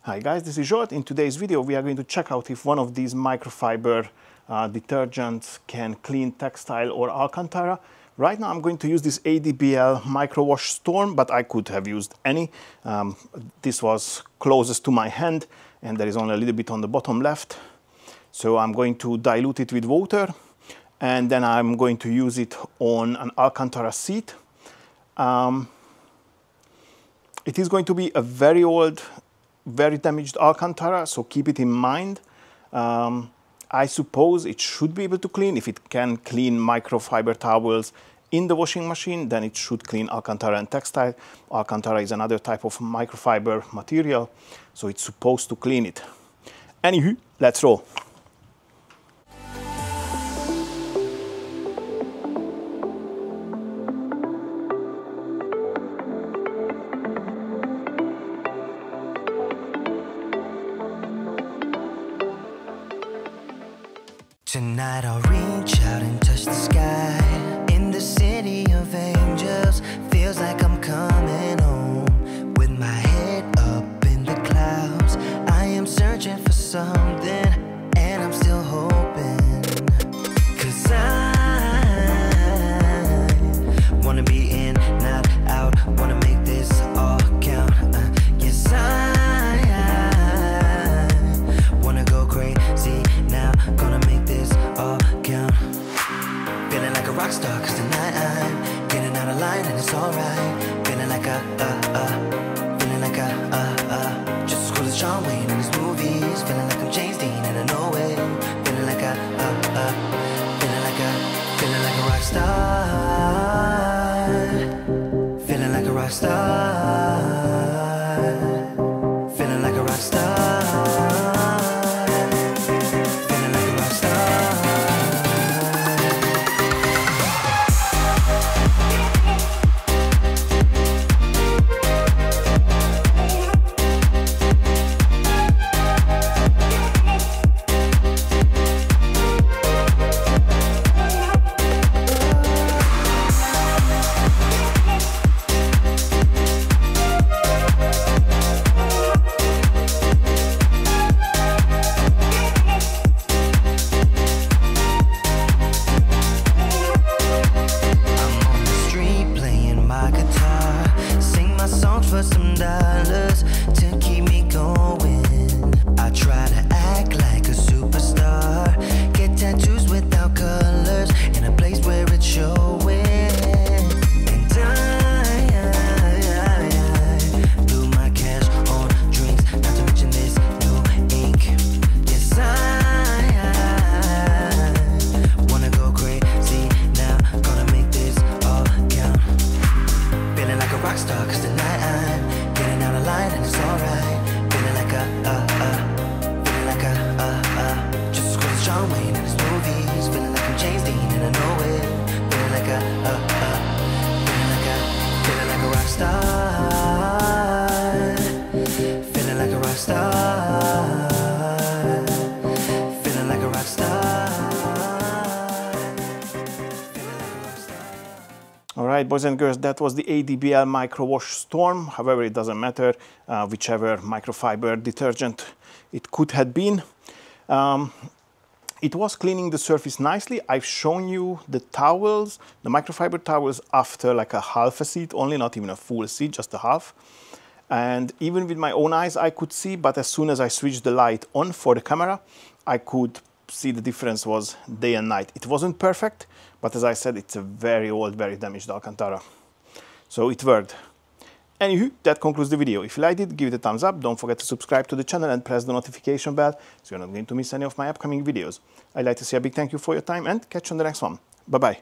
Hi guys, this is Zsolt. In today's video we are going to check out if one of these microfiber detergents can clean textile or alcantara. Right now I'm going to use this ADBL Micro Wash Storm, but I could have used any. This was closest to my hand and there is only a little bit on the bottom left. So I'm going to dilute it with water and then I'm going to use it on an alcantara seat. It is going to be a very old, very damaged alcantara, so keep it in mind. I suppose it should be able to clean. If it can clean microfiber towels in the washing machine, then it should clean alcantara and textile. Alcantara is another type of microfiber material, so it's supposed to clean it. Anywho, let's roll. Tonight I'll reach out and touch the sky. In the city of angels, feels like I'm coming home. With my head up in the clouds, I am searching for something, and I'm still hoping. 'Cause I wanna be in, not out, wanna make this all count. Yes, I wanna go crazy now, gonna make this all count. Feeling like a rock star, 'cause tonight I'm getting out of line and it's alright. Feeling like feeling like just as cool as John Wayne in his movies. Feeling like I'm James Dean and I know it. Feeling like feeling like a rock star. Feeling like a rock star. Feeling like a rock star. For some dollars to keep me going. I try to act like a superstar, get tattoos without colors in a place where it's showing. And I blew my cash on drinks, not to mention this new ink. Yes, I wanna go crazy now, gonna make this all count. Feeling like a rock star, 'cause tonight I'm getting out of line and it's alright. Feeling like feeling like just as cool as John Wayne in his movies. Feeling like I'm James Dean and I know it. Feeling like feeling like a rock star. Feeling like a rock star. Feeling like a rock star. Alright, boys and girls, that was the ADBL Micro Wash Storm. However, it doesn't matter whichever microfiber detergent it could have been. It was cleaning the surface nicely. I've shown you the towels, the microfiber towels, after like a half a seat only, not even a full seat, just a half. And even with my own eyes I could see, but as soon as I switched the light on for the camera, I could see the difference was day and night. It wasn't perfect, but as I said, it's a very old, very damaged alcantara. So it worked. Anywho, that concludes the video. If you liked it, give it a thumbs up. Don't forget to subscribe to the channel and press the notification bell so you're not going to miss any of my upcoming videos. I'd like to say a big thank you for your time and catch you on the next one. Bye-bye.